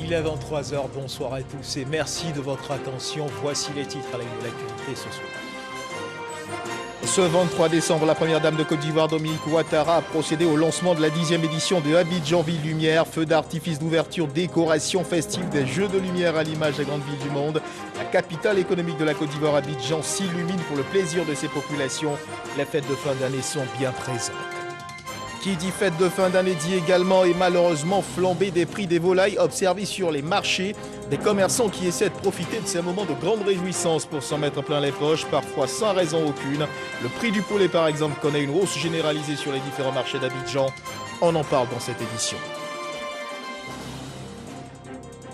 Il est 23 heures, bonsoir à tous et merci de votre attention. Voici les titres à la une de l'actualité ce soir. Ce 23 décembre, la première dame de Côte d'Ivoire, Dominique Ouattara, a procédé au lancement de la 10e édition de Abidjan Ville Lumière. Feux d'artifice d'ouverture, décoration festive, des Jeux de lumière à l'image des grandes villes du monde. La capitale économique de la Côte d'Ivoire, Abidjan, s'illumine pour le plaisir de ses populations. Les fêtes de fin d'année sont bien présentes. Qui dit fête de fin d'année dit également et malheureusement flambée des prix des volailles observés sur les marchés. Des commerçants qui essaient de profiter de ces moments de grande réjouissance pour s'en mettre plein les poches, parfois sans raison aucune. Le prix du poulet par exemple connaît une hausse généralisée sur les différents marchés d'Abidjan. On en parle dans cette édition.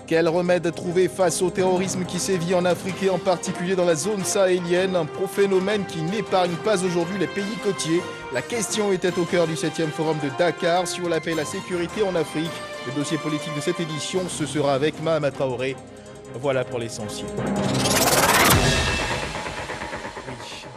Quel remède trouver face au terrorisme qui sévit en Afrique et en particulier dans la zone sahélienne, un phénomène qui n'épargne pas aujourd'hui les pays côtiers. La question était au cœur du 7e forum de Dakar sur la paix et la sécurité en Afrique. Le dossier politique de cette édition, ce sera avec Mahama Traoré. Voilà pour l'essentiel.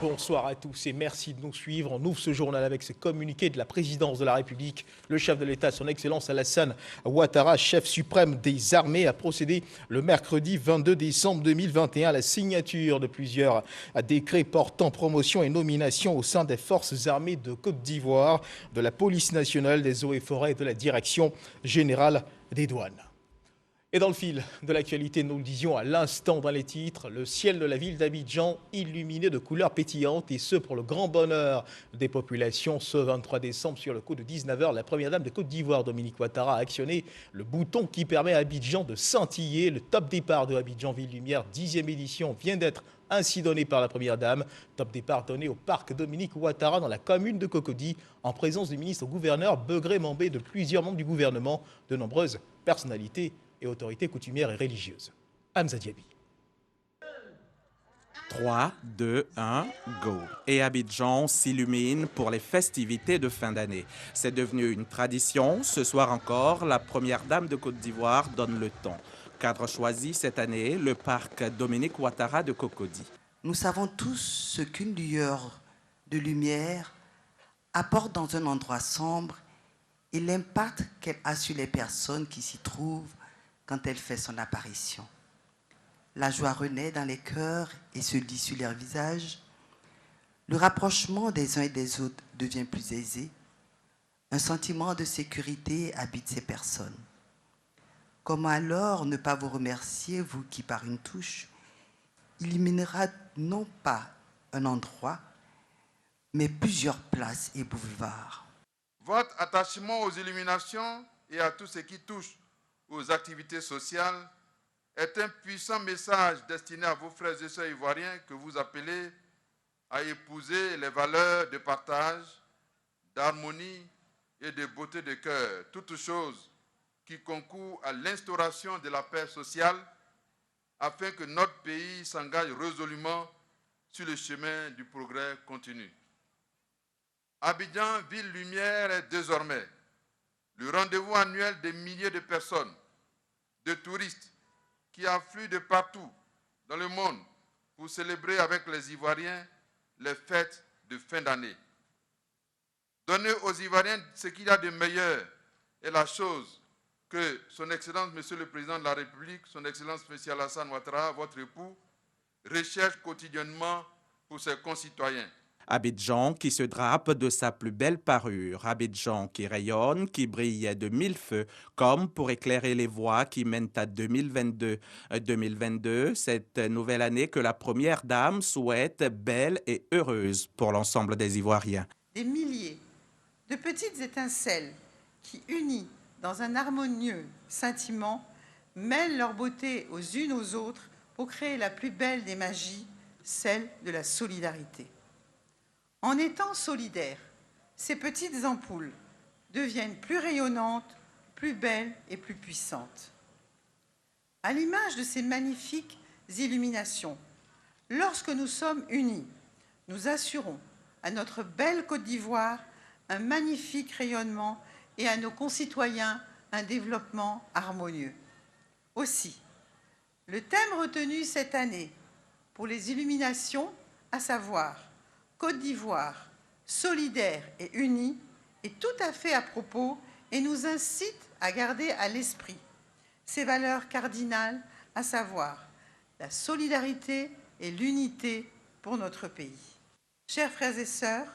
Bonsoir à tous et merci de nous suivre. On ouvre ce journal avec ce communiqué de la présidence de la République. Le chef de l'État, son Excellence Alassane Ouattara, chef suprême des armées, a procédé le mercredi 22 décembre 2021 à la signature de plusieurs décrets portant promotion et nomination au sein des forces armées de Côte d'Ivoire, de la police nationale, des eaux et forêts et de la direction générale des douanes. Et dans le fil de l'actualité, nous le disions à l'instant dans les titres, le ciel de la ville d'Abidjan illuminé de couleurs pétillantes et ce pour le grand bonheur des populations. Ce 23 décembre, sur le coup de 19h, la première dame de Côte d'Ivoire, Dominique Ouattara, a actionné le bouton qui permet à Abidjan de scintiller. Le top départ de Abidjan Ville Lumière, 10e édition, vient d'être ainsi donné par la première dame. Top départ donné au parc Dominique Ouattara dans la commune de Cocody, en présence du ministre-gouverneur Begré Mambé, de plusieurs membres du gouvernement, de nombreuses personnalités et autorités coutumières et religieuses. Hamza Diaby. 3, 2, 1, go. Et Abidjan s'illumine pour les festivités de fin d'année. C'est devenu une tradition. Ce soir encore, la première dame de Côte d'Ivoire donne le ton. Cadre choisi cette année, le parc Dominique Ouattara de Cocody. Nous savons tous ce qu'une lueur de lumière apporte dans un endroit sombre et l'impact qu'elle a sur les personnes qui s'y trouvent quand elle fait son apparition. La joie renaît dans les cœurs et se lit sur leurs visages. Le rapprochement des uns et des autres devient plus aisé. Un sentiment de sécurité habite ces personnes. Comment alors ne pas vous remercier, vous qui par une touche illuminera non pas un endroit, mais plusieurs places et boulevards. Votre attachement aux illuminations et à tout ce qui touche aux activités sociales est un puissant message destiné à vos frères et sœurs ivoiriens que vous appelez à épouser les valeurs de partage, d'harmonie et de beauté de cœur, toutes choses qui concourent à l'instauration de la paix sociale afin que notre pays s'engage résolument sur le chemin du progrès continu. Abidjan Ville Lumière est désormais le rendez-vous annuel des milliers de personnes, de touristes qui affluent de partout dans le monde pour célébrer avec les Ivoiriens les fêtes de fin d'année. Donner aux Ivoiriens ce qu'il y a de meilleur est la chose que son Excellence, Monsieur le Président de la République, son Excellence, Monsieur Alassane Ouattara, votre époux, recherche quotidiennement pour ses concitoyens. Abidjan qui se drape de sa plus belle parure. Abidjan qui rayonne, qui brille de mille feux, comme pour éclairer les voies qui mènent à 2022. 2022, cette nouvelle année que la première dame souhaite belle et heureuse pour l'ensemble des Ivoiriens. Des milliers de petites étincelles qui, unies dans un harmonieux scintillement, mêlent leur beauté aux unes aux autres pour créer la plus belle des magies, celle de la solidarité. En étant solidaires, ces petites ampoules deviennent plus rayonnantes, plus belles et plus puissantes. À l'image de ces magnifiques illuminations, lorsque nous sommes unis, nous assurons à notre belle Côte d'Ivoire un magnifique rayonnement et à nos concitoyens un développement harmonieux. Aussi, le thème retenu cette année pour les illuminations, à savoir Côte d'Ivoire, solidaire et unie, est tout à fait à propos et nous incite à garder à l'esprit ses valeurs cardinales, à savoir la solidarité et l'unité pour notre pays. Chers frères et sœurs,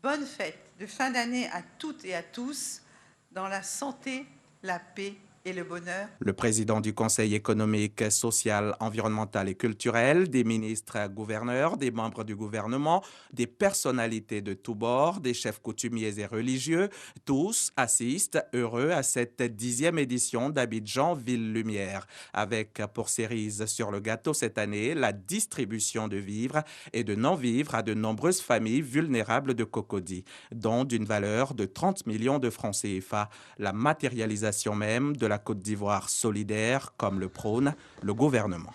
bonne fête de fin d'année à toutes et à tous, dans la santé, la paix et le bonheur. Le président du Conseil économique, social, environnemental et culturel, des ministres gouverneurs, des membres du gouvernement, des personnalités de tous bords, des chefs coutumiers et religieux, tous assistent heureux à cette 10e édition d'Abidjan Ville Lumière, avec pour cerise sur le gâteau cette année la distribution de vivres et de non-vivres à de nombreuses familles vulnérables de Cocody, dont d'une valeur de 30 millions de francs CFA, la matérialisation même de la Côte d'Ivoire solidaire, comme le prône le gouvernement.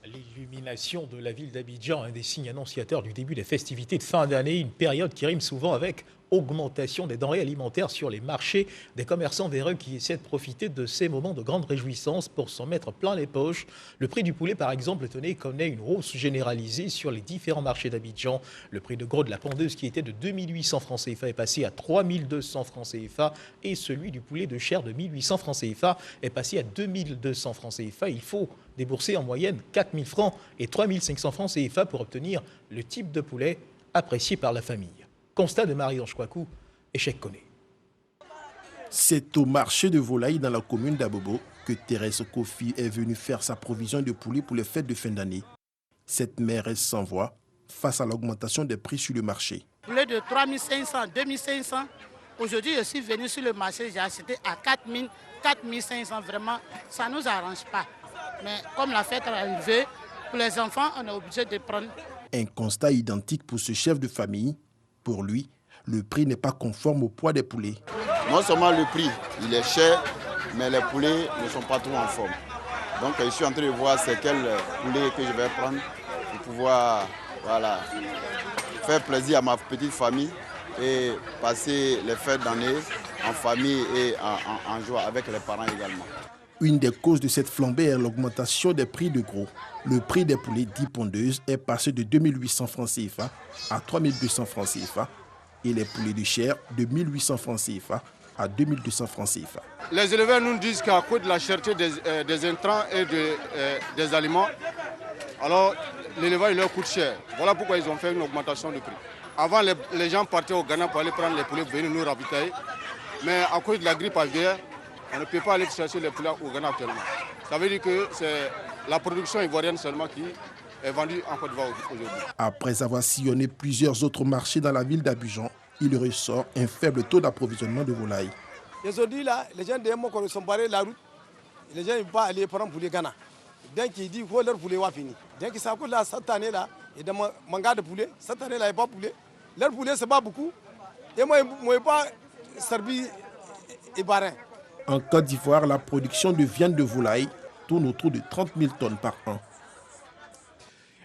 L'illumination de la ville d'Abidjan, un des signes annonciateurs du début des festivités de fin d'année, une période qui rime souvent avec augmentation des denrées alimentaires sur les marchés, des commerçants véreux qui essaient de profiter de ces moments de grande réjouissance pour s'en mettre plein les poches. Le prix du poulet, par exemple, connaît une hausse généralisée sur les différents marchés d'Abidjan. Le prix de gros de la pondeuse, qui était de 2800 francs CFA, est passé à 3200 francs CFA et celui du poulet de chair de 1800 francs CFA est passé à 2200 francs CFA. Il faut débourser en moyenne 4000 francs et 3500 francs CFA pour obtenir le type de poulet apprécié par la famille. Constat de Marie-Ange Kouakou, échec Koné. C'est au marché de volailles dans la commune d'Abobo que Thérèse Kofi est venue faire sa provision de poulet pour les fêtes de fin d'année. Cette mère est sans voix face à l'augmentation des prix sur le marché. Poulet de 3500, 2500. Aujourd'hui, je suis venu sur le marché, j'ai acheté à 4000, 4500. Vraiment, ça ne nous arrange pas. Mais comme la fête est arrivée, pour les enfants, on est obligé de prendre. Un constat identique pour ce chef de famille. Pour lui, le prix n'est pas conforme au poids des poulets. Non seulement le prix, il est cher, mais les poulets ne sont pas trop en forme. Donc je suis en train de voir c'est quel poulet que je vais prendre pour pouvoir faire plaisir à ma petite famille et passer les fêtes d'année en famille et en joie avec les parents également. Une des causes de cette flambée est l'augmentation des prix de gros. Le prix des poulets dits pondeuses est passé de 2800 francs CFA à 3200 francs CFA et les poulets de chair de 1800 francs CFA à 2200 francs CFA. Les éleveurs nous disent qu'à cause de la cherté des intrants et des aliments, alors l'élevage leur coûte cher. Voilà pourquoi ils ont fait une augmentation de prix. Avant, les gens partaient au Ghana pour aller prendre les poulets pour venir nous ravitailler. Mais à cause de la grippe aviaire, on ne peut pas aller chercher les poulets au Ghana actuellement. Ça veut dire que c'est la production ivoirienne seulement qui est vendue en Côte d'Ivoire aujourd'hui. Après avoir sillonné plusieurs autres marchés dans la ville d'Abidjan, il ressort un faible taux d'approvisionnement de volailles. Aujourd'hui, là, les gens de Moko sont barrés la route. Les gens ne vont pas aller prendre poulet Ghana. Donc, ils disent que leur poulet va finir. Donc, ça coûte là, cette année-là, il y a des mangas de poulet. Cette année-là, il n'y a pas de poulet. Leur poulet, ce n'est pas beaucoup. Et moi, je ne pas servi et barin. En Côte d'Ivoire, la production de viande de volaille tourne autour de 30 000 tonnes par an.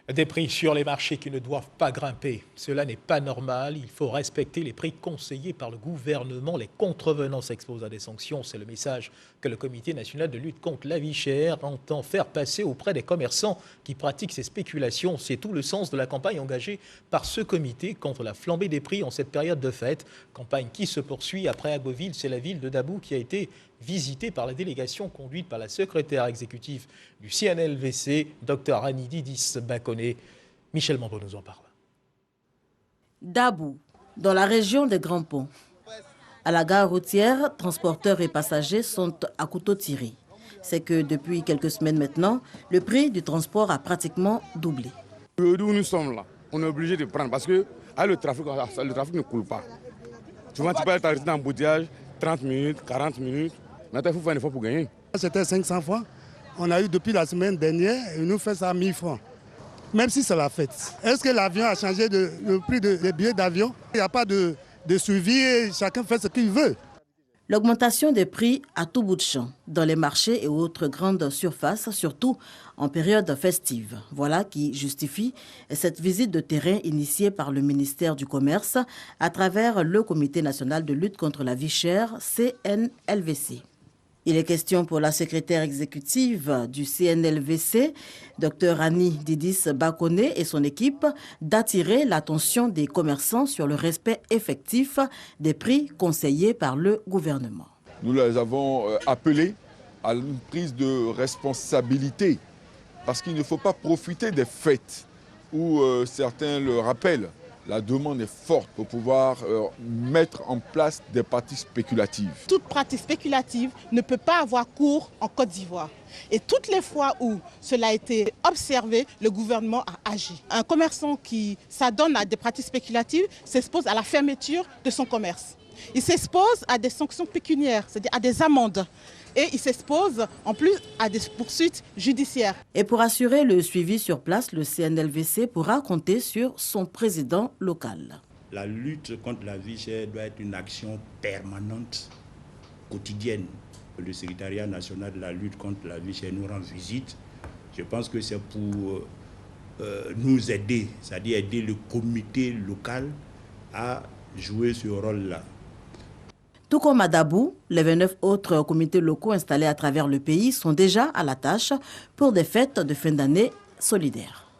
Des prix sur les marchés qui ne doivent pas grimper. Cela n'est pas normal. Il faut respecter les prix conseillés par le gouvernement. Les contrevenants s'exposent à des sanctions. C'est le message que le Comité national de lutte contre la vie chère entend faire passer auprès des commerçants qui pratiquent ces spéculations. C'est tout le sens de la campagne engagée par ce comité contre la flambée des prix en cette période de fête. Campagne qui se poursuit après Agboville. C'est la ville de Dabou qui a été visitée par la délégation conduite par la secrétaire exécutive du CNLVC, Dr Annie Didis Bakoné. Michel Mambo nous en parle. Dabou, dans la région des Grands Ponts. À la gare routière, transporteurs et passagers sont à couteau tiré. C'est que depuis quelques semaines maintenant, le prix du transport a pratiquement doublé. Aujourd'hui où nous sommes là, on est obligé de prendre parce que le trafic ne coule pas. Souvent, tu peux être arrêté dans l'embouteillage 30 minutes, 40 minutes. Maintenant, il faut faire un effort pour gagner. C'était 500 francs. On a eu depuis la semaine dernière et nous faisons ça à 1000 francs. Même si c'est la fête. Est-ce que l'avion a changé le prix des billets d'avion? Il n'y a pas de suivi et chacun fait ce qu'il veut. L'augmentation des prix à tout bout de champ, dans les marchés et autres grandes surfaces, surtout en période festive. Voilà qui justifie cette visite de terrain initiée par le ministère du Commerce à travers le Comité national de lutte contre la vie chère, CNLVC. Il est question pour la secrétaire exécutive du CNLVC, Dr Annie Didis Bakoné et son équipe, d'attirer l'attention des commerçants sur le respect effectif des prix conseillés par le gouvernement. Nous les avons appelés à une prise de responsabilité. Parce qu'il ne faut pas profiter des fêtes où certains le rappellent. La demande est forte pour pouvoir mettre en place des pratiques spéculatives. Toute pratique spéculative ne peut pas avoir cours en Côte d'Ivoire. Et toutes les fois où cela a été observé, le gouvernement a agi. Un commerçant qui s'adonne à des pratiques spéculatives s'expose à la fermeture de son commerce. Il s'expose à des sanctions pécuniaires, c'est-à-dire à des amendes. Et il s'expose en plus à des poursuites judiciaires. Et pour assurer le suivi sur place, le CNLVC pourra compter sur son président local. La lutte contre la vie chère doit être une action permanente, quotidienne. Le secrétariat national de la lutte contre la vie chère nous rend visite. Je pense que c'est pour nous aider, c'est-à-dire aider le comité local à jouer ce rôle-là. Tout comme à Dabou, les 29 autres comités locaux installés à travers le pays sont déjà à la tâche pour des fêtes de fin d'année solidaires.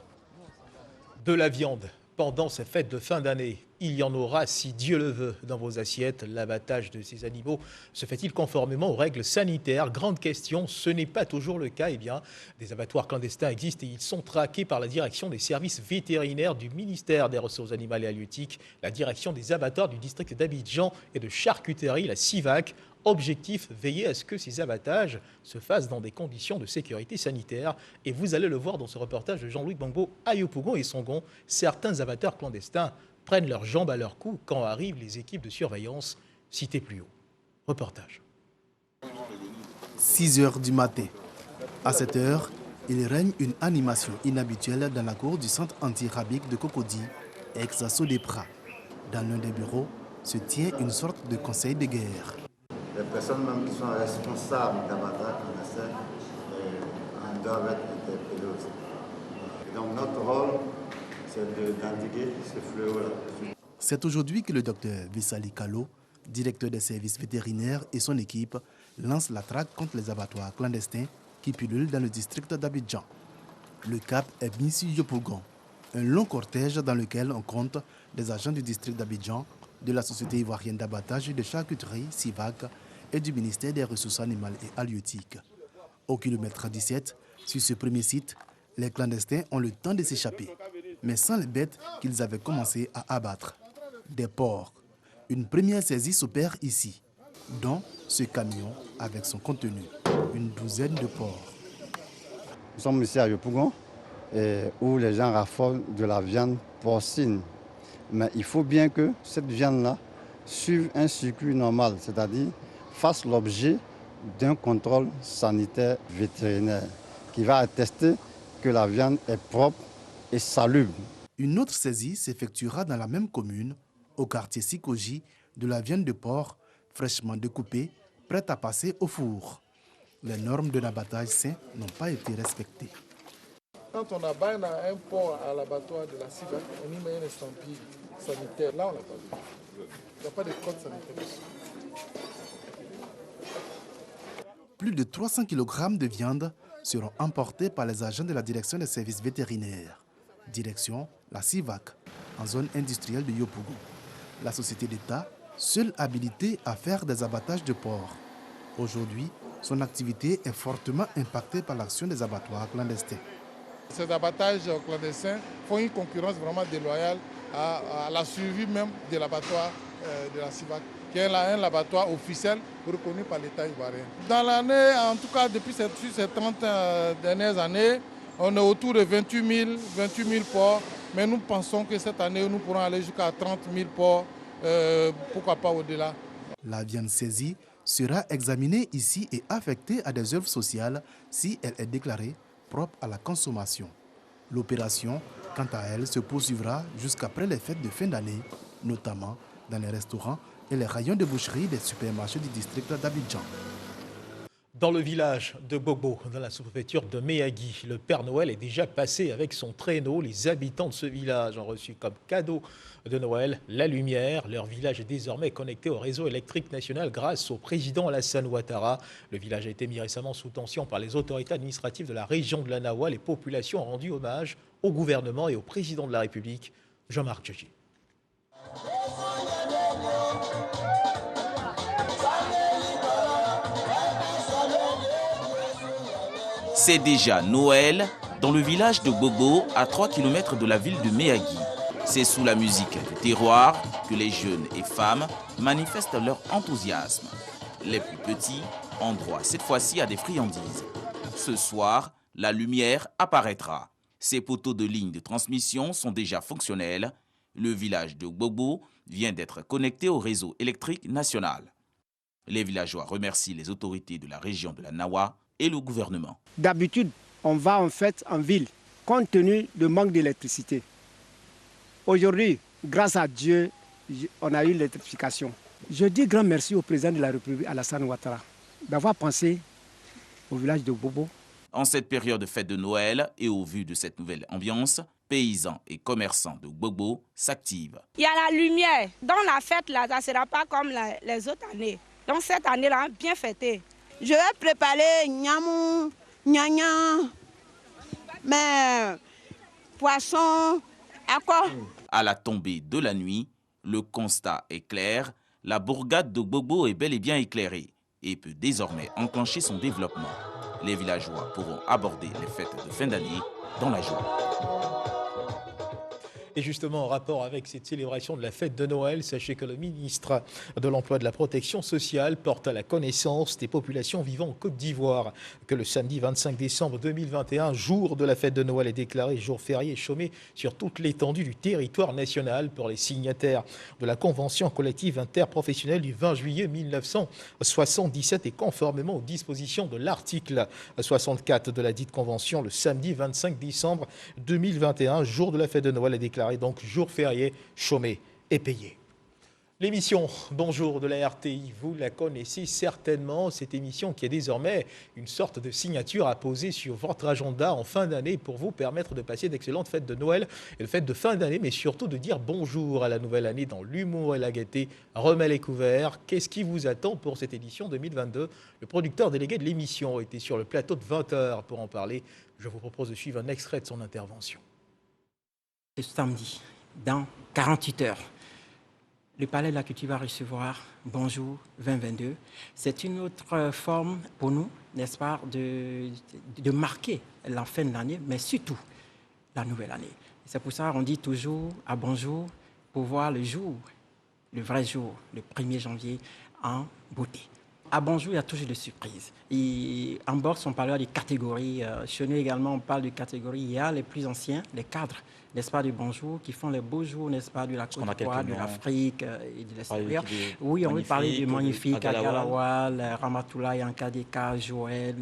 De la viande pendant ces fêtes de fin d'année. Il y en aura, si Dieu le veut, dans vos assiettes. L'abattage de ces animaux se fait-il conformément aux règles sanitaires? Grande question, ce n'est pas toujours le cas. Eh bien, des abattoirs clandestins existent et ils sont traqués par la direction des services vétérinaires du ministère des Ressources animales et halieutiques, la direction des abattoirs du district d'Abidjan et de charcuterie, la CIVAC. Objectif, veiller à ce que ces abattages se fassent dans des conditions de sécurité sanitaire. Et vous allez le voir dans ce reportage de Jean-Louis Gbangbo à Yopougon et Songon. Certains abatteurs clandestins prennent leurs jambes à leur cou quand arrivent les équipes de surveillance citées plus haut. Reportage. 6 heures du matin. À cette heure, il règne une animation inhabituelle dans la cour du centre anti-rabique de Cocody, ex-Sodepra. Dans l'un des bureaux se tient une sorte de conseil de guerre. Les personnes même qui sont responsables d'abattage doivent être interpellées aussi. Et donc notre rôle, c'est d'endiguer ce fléau-là. C'est aujourd'hui que le docteur Vissali Kalo, directeur des services vétérinaires, et son équipe lancent la traque contre les abattoirs clandestins qui pullulent dans le district d'Abidjan. Le cap est mis sur Yopougon, un long cortège dans lequel on compte des agents du district d'Abidjan, de la Société ivoirienne d'abattage et de charcuterie, CIVAC, et du ministère des Ressources animales et halieutiques. Au kilomètre 17, sur ce premier site, les clandestins ont le temps de s'échapper, mais sans les bêtes qu'ils avaient commencé à abattre. Des porcs. Une première saisie s'opère ici, dont ce camion avec son contenu, une douzaine de porcs. Nous sommes ici à Yopougon, où les gens raffolent de la viande porcine. Mais il faut bien que cette viande-là suive un circuit normal, c'est-à-dire fasse l'objet d'un contrôle sanitaire vétérinaire qui va attester que la viande est propre et salubre. Une autre saisie s'effectuera dans la même commune, au quartier Sikoji, de la viande de porc fraîchement découpée, prête à passer au four. Les normes de l'abattage sain n'ont pas été respectées. Quand on abat un porc à l'abattoir de la CIVAC, on y met une estampille sanitaire. Là, on n'a pas vu. Il n'y a pas de code sanitaire. Plus de 300 kg de viande seront emportés par les agents de la direction des services vétérinaires. Direction la CIVAC, en zone industrielle de Yopougon. La société d'État, seule habilitée à faire des abattages de porcs. Aujourd'hui, son activité est fortement impactée par l'action des abattoirs clandestins. Ces abattages clandestins font une concurrence vraiment déloyale à la survie même de l'abattoir de la CIVAC, qui est un abattoir officiel reconnu par l'État ivoirien. Dans l'année, en tout cas depuis ces 30 dernières années, on est autour de 28 000 porcs, mais nous pensons que cette année, nous pourrons aller jusqu'à 30 000 porcs, pourquoi pas au-delà. La viande saisie sera examinée ici et affectée à des œuvres sociales si elle est déclarée propre à la consommation. L'opération, quant à elle, se poursuivra jusqu'après les fêtes de fin d'année, notamment dans les restaurants et les rayons de boucherie des supermarchés du district d'Abidjan. Dans le village de Bobo, dans la sous-préfecture de Méagui, le Père Noël est déjà passé avec son traîneau. Les habitants de ce village ont reçu comme cadeau de Noël la lumière. Leur village est désormais connecté au réseau électrique national grâce au président Alassane Ouattara. Le village a été mis récemment sous tension par les autorités administratives de la région de l'Anawa. Les populations ont rendu hommage au gouvernement et au président de la République, Jean-Marc Djedji. C'est déjà Noël dans le village de Gbogbo, à 3 km de la ville de Méagui. C'est sous la musique du terroir que les jeunes et femmes manifestent leur enthousiasme. Les plus petits ont droit cette fois-ci à des friandises. Ce soir, la lumière apparaîtra. Ces poteaux de ligne de transmission sont déjà fonctionnels. Le village de Gbogbo vient d'être connecté au réseau électrique national. Les villageois remercient les autorités de la région de la Nawa et le gouvernement. D'habitude, on va en fait en ville, compte tenu du manque d'électricité. Aujourd'hui, grâce à Dieu, on a eu l'électrification. Je dis grand merci au président de la République, Alassane Ouattara, d'avoir pensé au village de Gbogbo. En cette période de fête de Noël et au vu de cette nouvelle ambiance, paysans et commerçants de Gbogbo s'activent. Il y a la lumière. Dans la fête, là, ça ne sera pas comme les autres années. Donc cette année-là, bien fêtée. Je vais préparer nyamou, nyanya, mais poisson, à quoi? À la tombée de la nuit, le constat est clair. La bourgade de Gbogbo est bel et bien éclairée et peut désormais enclencher son développement. Les villageois pourront aborder les fêtes de fin d'année dans la joie. Et justement, en rapport avec cette célébration de la fête de Noël, sachez que le ministre de l'Emploi et de la Protection sociale porte à la connaissance des populations vivant en Côte d'Ivoire que le samedi 25 décembre 2021, jour de la fête de Noël, est déclaré jour férié et chômé sur toute l'étendue du territoire national pour les signataires de la Convention collective interprofessionnelle du 20 juillet 1977 et conformément aux dispositions de l'article 64 de la dite convention. Le samedi 25 décembre 2021, jour de la fête de Noël, est déclaré donc jour férié, chômé et payé. L'émission Bonjour de la RTI, vous la connaissez certainement, cette émission qui est désormais une sorte de signature à poser sur votre agenda en fin d'année pour vous permettre de passer d'excellentes fêtes de Noël et de fêtes de fin d'année, mais surtout de dire bonjour à la nouvelle année dans l'humour et la gaieté. Remets les couverts, qu'est-ce qui vous attend pour cette édition 2022? Le producteur délégué de l'émission était sur le plateau de 20h pour en parler. Je vous propose de suivre un extrait de son intervention. Ce samedi, dans 48 heures, le Palais de la Culture va recevoir Bonjour 2022. C'est une autre forme pour nous, n'est-ce pas, de marquer la fin de l'année, mais surtout la nouvelle année. C'est pour ça qu'on dit toujours à Bonjour pour voir le jour, le vrai jour, le 1er janvier, en beauté. À Bonjour, il y a toujours des surprises. Et en bourse, on parle des catégories. Chez nous également, on parle de catégories. Il y a les plus anciens, les cadres, n'est-ce pas, du Bonjour, qui font les beaux jours, n'est-ce pas, de la Côte d'Ivoire, de l'Afrique et de l'extérieur. Oui, on veut parler du magnifique Agalawal, Ramatoulaye, Ankadeka, Joël,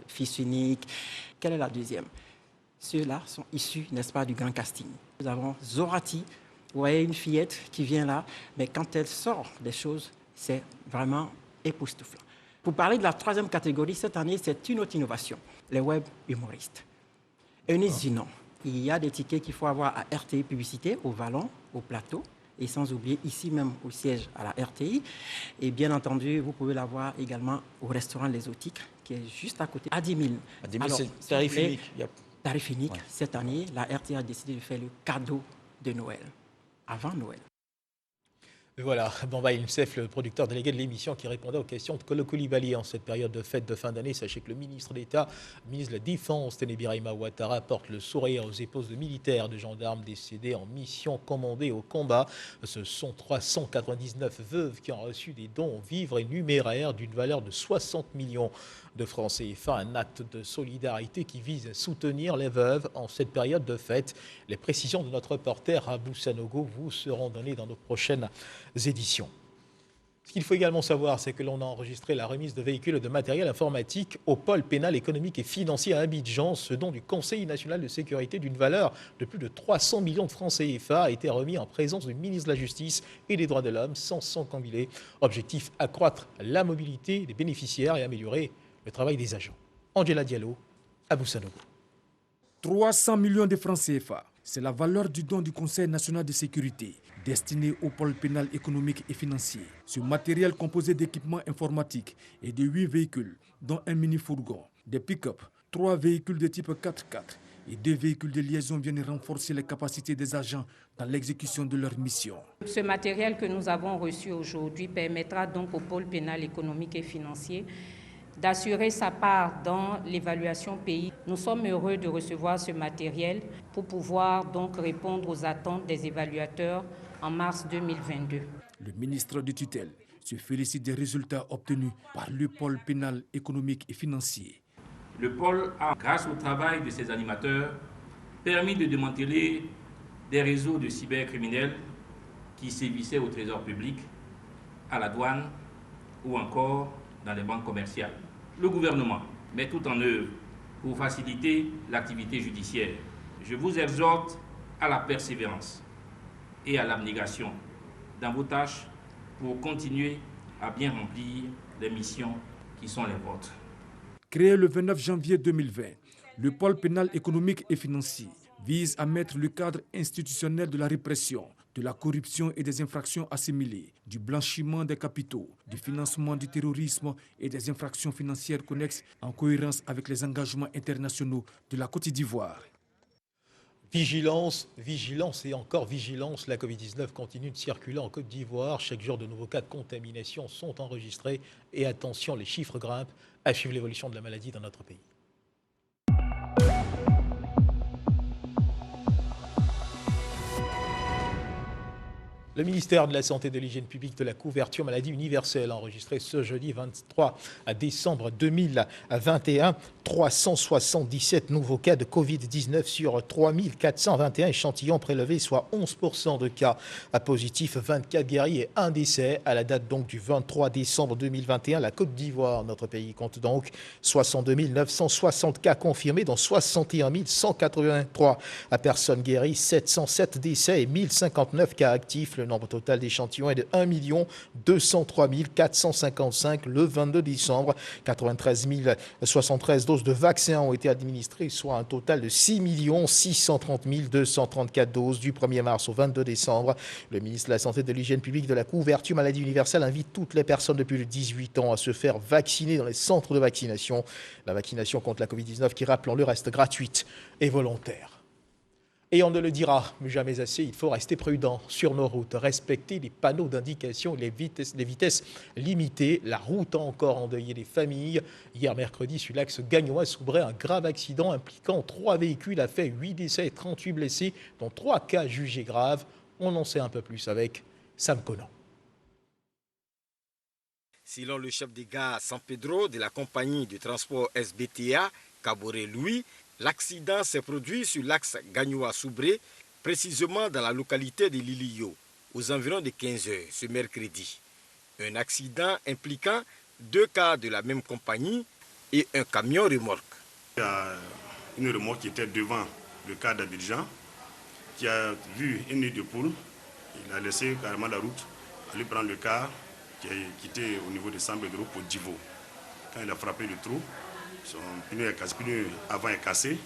Fils unique. Quelle est la deuxième? Ceux-là sont issus, n'est-ce pas, du grand casting. Nous avons Zorati, vous voyez une fillette qui vient là, mais quand elle sort des choses, c'est vraiment époustouflant. Pour parler de la troisième catégorie, cette année, c'est une autre innovation, les web humoristes. Eunice Zinon, il y a des tickets qu'il faut avoir à RTI Publicité, au Vallon, au Plateau, et sans oublier ici même au siège à la RTI. Et bien entendu, vous pouvez l'avoir également au restaurant Les Otiques, qui est juste à côté, à 10 000. À 10 000, c'est tarif unique. Tarif unique. Ouais. Cette année, la RTI a décidé de faire le cadeau de Noël, avant Noël. Voilà, Bamba Youssef, le producteur délégué de l'émission qui répondait aux questions de Kolo Coulibaly en cette période de fête de fin d'année. Sachez que le ministre d'État, ministre de la Défense, Téné-Birahima Ouattara, porte le sourire aux épouses de militaires, de gendarmes décédés en mission commandée au combat. Ce sont 399 veuves qui ont reçu des dons en vivres et numéraires d'une valeur de 60 millions de francs CFA. Un acte de solidarité qui vise à soutenir les veuves en cette période de fête. Les précisions de notre reporter Abou Sanogo vous seront données dans nos prochaines éditions. Ce qu'il faut également savoir, c'est que l'on a enregistré la remise de véhicules et de matériel informatique au pôle pénal économique et financier à Abidjan. Ce don du Conseil national de sécurité d'une valeur de plus de 300 millions de francs CFA a été remis en présence du ministre de la Justice et des Droits de l'Homme, sans Cambilé. Objectif, accroître la mobilité des bénéficiaires et améliorer le travail des agents. Angela Diallo, Abou Sanogo. 300 millions de francs CFA, c'est la valeur du don du Conseil national de sécurité destiné au pôle pénal économique et financier. Ce matériel composé d'équipements informatiques et de 8 véhicules, dont un mini-fourgon, des pick-up, 3 véhicules de type 4x4 et 2 véhicules de liaison viennent renforcer les capacités des agents dans l'exécution de leur mission. Ce matériel que nous avons reçu aujourd'hui permettra donc au pôle pénal économique et financier d'assurer sa part dans l'évaluation pays. Nous sommes heureux de recevoir ce matériel pour pouvoir donc répondre aux attentes des évaluateurs en mars 2022. Le ministre de tutelle se félicite des résultats obtenus par le pôle pénal économique et financier. Le pôle a, grâce au travail de ses animateurs, permis de démanteler des réseaux de cybercriminels qui sévissaient au trésor public, à la douane ou encore dans les banques commerciales. Le gouvernement met tout en œuvre pour faciliter l'activité judiciaire. Je vous exhorte à la persévérance et à l'abnégation dans vos tâches pour continuer à bien remplir les missions qui sont les vôtres. Créé le 29 janvier 2020, le pôle pénal économique et financier vise à mettre le cadre institutionnel de la répression, de la corruption et des infractions assimilées, du blanchiment des capitaux, du financement du terrorisme et des infractions financières connexes en cohérence avec les engagements internationaux de la Côte d'Ivoire. Vigilance, vigilance et encore vigilance. La Covid-19 continue de circuler en Côte d'Ivoire. Chaque jour, de nouveaux cas de contamination sont enregistrés. Et attention, les chiffres grimpent. À suivre l'évolution de la maladie dans notre pays. Le ministère de la Santé et de l'Hygiène publique de la couverture maladie universelle a enregistré ce jeudi 23 décembre 2021 377 nouveaux cas de Covid-19 sur 3421 échantillons prélevés, soit 11% de cas positifs, 24 guéris et 1 décès. À la date donc du 23 décembre 2021, la Côte d'Ivoire, notre pays, compte donc 62 960 cas confirmés, dont 61 183 personnes guéries, 707 décès et 1059 cas actifs. Le nombre total d'échantillons est de 1 203 455 le 22 décembre. 93 073 doses de vaccins ont été administrées, soit un total de 6 630 234 doses du 1er mars au 22 décembre. Le ministre de la Santé et de l'Hygiène publique de la couverture maladie universelle invite toutes les personnes de plus de 18 ans à se faire vacciner dans les centres de vaccination. La vaccination contre la Covid-19 qui, rappelons-le, reste gratuite et volontaire. Et on ne le dira jamais assez, il faut rester prudent sur nos routes, respecter les panneaux d'indication, les vitesses limitées. La route a encore endeuillé les familles. Hier mercredi, sur l'axe Gagnois-Soubray, un grave accident impliquant 3 véhicules a fait 8 décès et 38 blessés, dont 3 cas jugés graves. On en sait un peu plus avec Sam Conan. Selon le chef de gare San Pedro de la compagnie de transport SBTA, Caboré Louis, l'accident s'est produit sur l'axe Gagnois-Soubray, précisément dans la localité de Lilio, aux environs de 15 h ce mercredi. Un accident impliquant 2 cars de la même compagnie et un camion remorque. Il y a une remorque qui était devant le car d'Abidjan, qui a vu une nid de poule. Il a laissé carrément la route, aller prendre le car qui a quitté au niveau de San Pedro pour Divo. Quand il a frappé le trou, son pneu avant est cassé.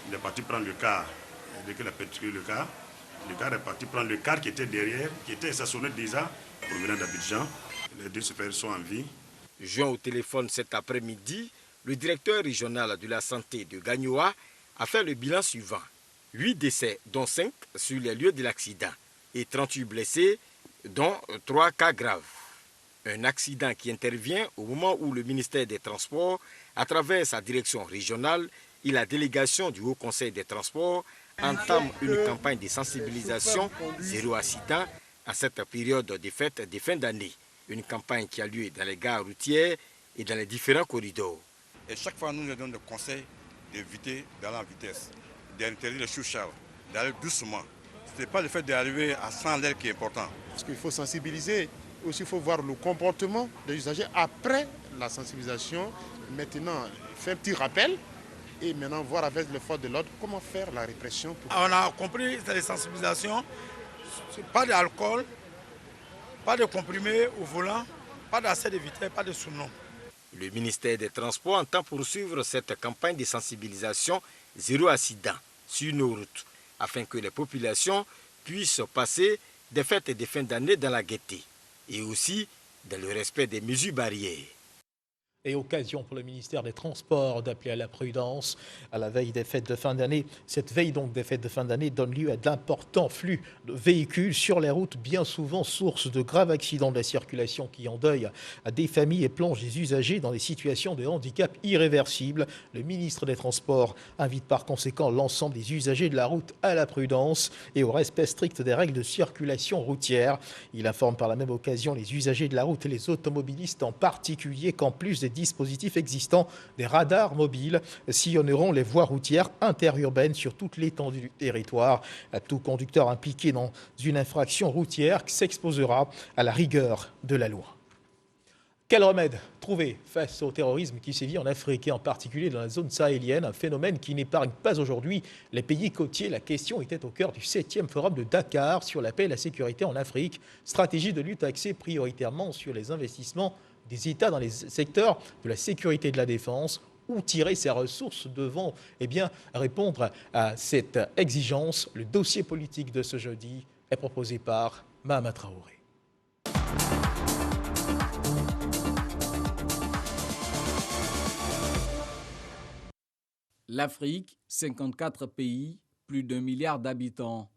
Il est parti prendre le car. Dès qu'il a pétré le car est parti prendre le car qui était derrière, qui était stationné déjà provenant d'Abidjan. Les 2 chauffeurs sont en vie. Joint au téléphone cet après-midi, le directeur régional de la santé de Gagnoa a fait le bilan suivant. 8 décès, dont 5 sur les lieux de l'accident, et 38 blessés, dont 3 cas graves. Un accident qui intervient au moment où le ministère des Transports, à travers sa direction régionale et la délégation du Haut Conseil des Transports, entame une campagne de sensibilisation zéro accident à cette période de fête de fin d'année. Une campagne qui a lieu dans les gares routières et dans les différents corridors. Et chaque fois, nous donnons le conseil d'éviter d'aller en vitesse, d'interdire le chouchard, d'aller doucement. Ce n'est pas le fait d'arriver à 100 l'air qui est important. Parce qu'il faut sensibiliser. Aussi, il faut voir le comportement des usagers après la sensibilisation. Maintenant, faire un petit rappel et maintenant voir avec les forces de l'ordre comment faire la répression. On a compris, c'est les sensibilisations. Pas d'alcool, pas de comprimés au volant, pas d'accès de vitesse, pas de sous-nom. Le ministère des Transports entend poursuivre cette campagne de sensibilisation zéro accident sur nos routes, afin que les populations puissent passer des fêtes de fin d'année dans la gaieté et aussi dans le respect des mesures barrières. Et occasion pour le ministère des Transports d'appeler à la prudence à la veille des fêtes de fin d'année. Cette veille donc des fêtes de fin d'année donne lieu à d'importants flux de véhicules sur les routes, bien souvent source de graves accidents de la circulation qui endeuillent des familles et plongent les usagers dans des situations de handicap irréversibles. Le ministre des Transports invite par conséquent l'ensemble des usagers de la route à la prudence et au respect strict des règles de circulation routière. Il informe par la même occasion les usagers de la route et les automobilistes en particulier qu'en plus des dispositifs existants, des radars mobiles sillonneront les voies routières interurbaines sur toute l'étendue du territoire. Tout conducteur impliqué dans une infraction routière s'exposera à la rigueur de la loi. Quel remède trouver face au terrorisme qui sévit en Afrique et en particulier dans la zone sahélienne, un phénomène qui n'épargne pas aujourd'hui les pays côtiers? La question était au cœur du 7e forum de Dakar sur la paix et la sécurité en Afrique, stratégie de lutte axée prioritairement sur les investissements des États dans les secteurs de la sécurité et de la défense. Où tirer ses ressources devant répondre à cette exigence? Le dossier politique de ce jeudi est proposé par Mahama Traoré. L'Afrique, 54 pays, plus d'1 milliard d'habitants.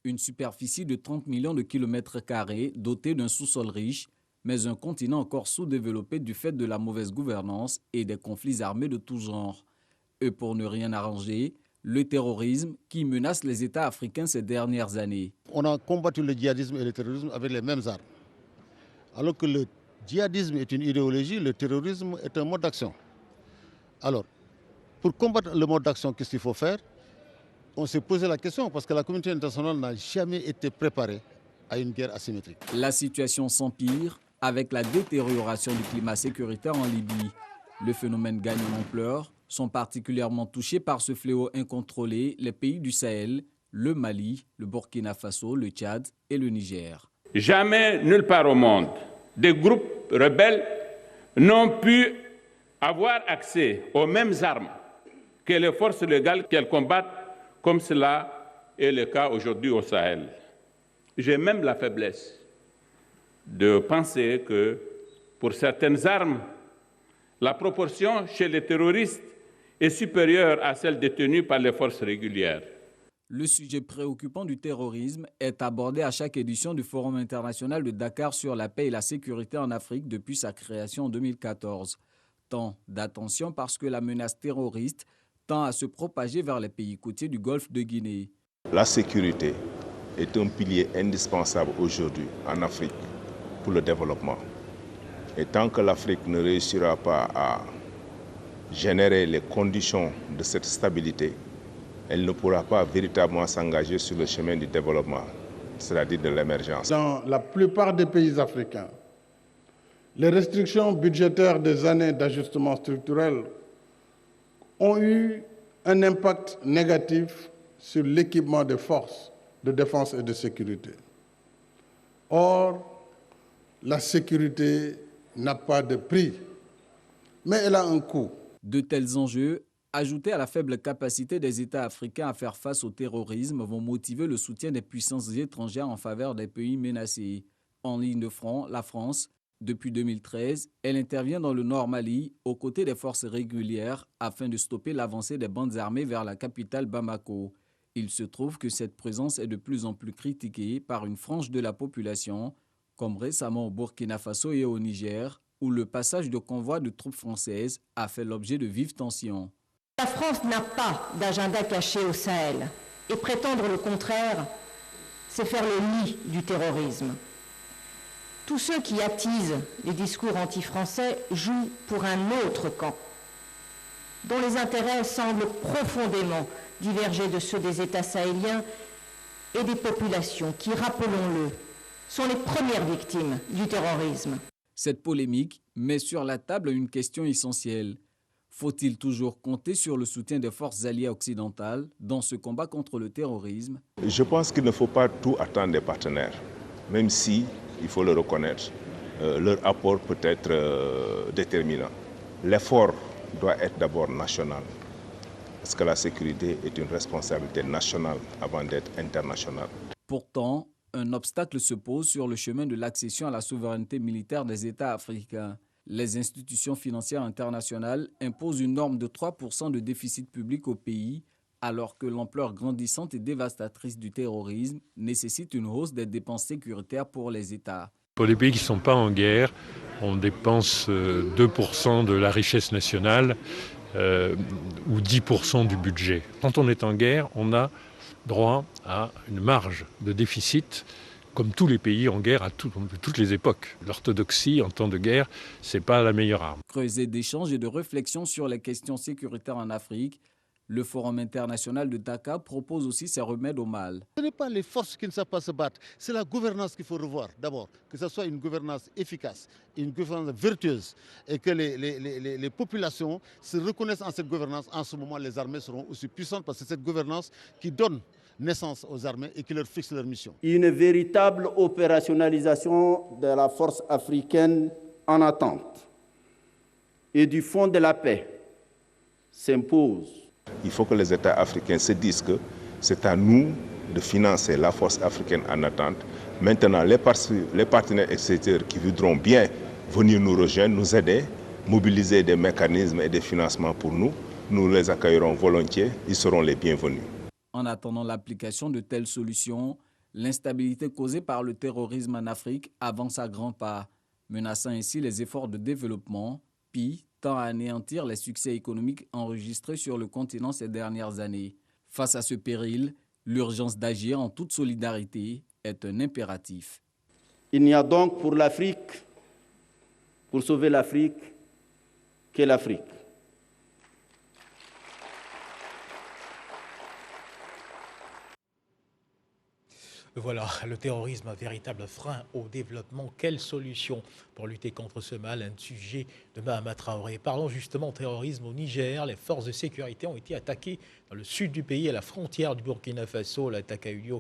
Une superficie de 30 millions de kilomètres carrés dotée d'un sous-sol riche, mais un continent encore sous-développé du fait de la mauvaise gouvernance et des conflits armés de tout genre. Et pour ne rien arranger, le terrorisme qui menace les États africains ces dernières années. On a combattu le djihadisme et le terrorisme avec les mêmes armes. Alors que le djihadisme est une idéologie, le terrorisme est un mode d'action. Alors, pour combattre le mode d'action, qu'est-ce qu'il faut faire? On s'est posé la question parce que la communauté internationale n'a jamais été préparée à une guerre asymétrique. La situation s'empire avec la détérioration du climat sécuritaire en Libye. Le phénomène gagne en ampleur. Sont particulièrement touchés par ce fléau incontrôlé les pays du Sahel, le Mali, le Burkina Faso, le Tchad et le Niger. Jamais, nulle part au monde, des groupes rebelles n'ont pu avoir accès aux mêmes armes que les forces légales qu'elles combattent, comme cela est le cas aujourd'hui au Sahel. J'ai même la faiblesse de penser que pour certaines armes, la proportion chez les terroristes est supérieure à celle détenue par les forces régulières. Le sujet préoccupant du terrorisme est abordé à chaque édition du Forum international de Dakar sur la paix et la sécurité en Afrique depuis sa création en 2014. Tant d'attention parce que la menace terroriste tend à se propager vers les pays côtiers du golfe de Guinée. La sécurité est un pilier indispensable aujourd'hui en Afrique pour le développement. Et tant que l'Afrique ne réussira pas à générer les conditions de cette stabilité, elle ne pourra pas véritablement s'engager sur le chemin du développement, c'est-à-dire de l'émergence. Dans la plupart des pays africains, les restrictions budgétaires des années d'ajustement structurel ont eu un impact négatif sur l'équipement des forces de défense et de sécurité. Or, la sécurité n'a pas de prix, mais elle a un coût. De tels enjeux, ajoutés à la faible capacité des États africains à faire face au terrorisme, vont motiver le soutien des puissances étrangères en faveur des pays menacés. En ligne de front, la France, depuis 2013, elle intervient dans le Nord Mali aux côtés des forces régulières afin de stopper l'avancée des bandes armées vers la capitale Bamako. Il se trouve que cette présence est de plus en plus critiquée par une frange de la population, comme récemment au Burkina Faso et au Niger, où le passage de convois de troupes françaises a fait l'objet de vives tensions. La France n'a pas d'agenda caché au Sahel et prétendre le contraire, c'est faire le nid du terrorisme. Tous ceux qui attisent les discours anti-français jouent pour un autre camp, dont les intérêts semblent profondément diverger de ceux des États sahéliens et des populations qui, rappelons-le, sont les premières victimes du terrorisme. Cette polémique met sur la table une question essentielle. Faut-il toujours compter sur le soutien des forces alliées occidentales dans ce combat contre le terrorisme? Je pense qu'il ne faut pas tout attendre des partenaires, même si, il faut le reconnaître, leur apport peut être déterminant. L'effort doit être d'abord national, parce que la sécurité est une responsabilité nationale avant d'être internationale. Pourtant, un obstacle se pose sur le chemin de l'accession à la souveraineté militaire des États africains. Les institutions financières internationales imposent une norme de 3% de déficit public au pays, alors que l'ampleur grandissante et dévastatrice du terrorisme nécessite une hausse des dépenses sécuritaires pour les États. Pour les pays qui ne sont pas en guerre, on dépense 2% de la richesse nationale ou 10% du budget. Quand on est en guerre, on a droit à une marge de déficit, comme tous les pays en guerre à toutes les époques. L'orthodoxie en temps de guerre, ce n'est pas la meilleure arme. Creuset d'échanges et de réflexion sur les questions sécuritaires en Afrique, le Forum international de Dakar propose aussi ses remèdes au mal. Ce n'est pas les forces qui ne savent pas se battre, c'est la gouvernance qu'il faut revoir d'abord. Que ce soit une gouvernance efficace, une gouvernance vertueuse et que les populations se reconnaissent en cette gouvernance. En ce moment, les armées seront aussi puissantes parce que c'est cette gouvernance qui donne naissance aux armées et qui leur fixe leur mission. Une véritable opérationnalisation de la force africaine en attente et du Fonds de la paix s'impose. Il faut que les États africains se disent que c'est à nous de financer la force africaine en attente. Maintenant, les partenaires extérieurs qui voudront bien venir nous rejoindre, nous aider, mobiliser des mécanismes et des financements pour nous, nous les accueillerons volontiers, ils seront les bienvenus. En attendant l'application de telles solutions, l'instabilité causée par le terrorisme en Afrique avance à grands pas, menaçant ainsi les efforts de développement. Puis tend à anéantir les succès économiques enregistrés sur le continent ces dernières années. Face à ce péril, l'urgence d'agir en toute solidarité est un impératif. Il n'y a donc pour l'Afrique, pour sauver l'Afrique, que l'Afrique. Voilà, le terrorisme, un véritable frein au développement. Quelle solution pour lutter contre ce mal? Un sujet de Mahama Traoré. Parlons justement terrorisme au Niger. Les forces de sécurité ont été attaquées dans le sud du pays, à la frontière du Burkina Faso. L'attaque a eu lieu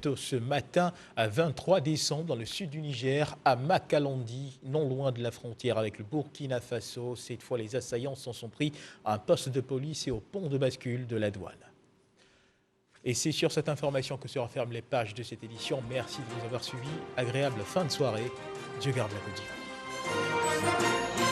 tôt ce matin, à 23 décembre, dans le sud du Niger, à Makalondi, non loin de la frontière avec le Burkina Faso. Cette fois, les assaillants s'en sont pris à un poste de police et au pont de bascule de la douane. Et c'est sur cette information que se referment les pages de cette édition. Merci de nous avoir suivis. Agréable fin de soirée. Dieu garde la Côte d'Ivoire.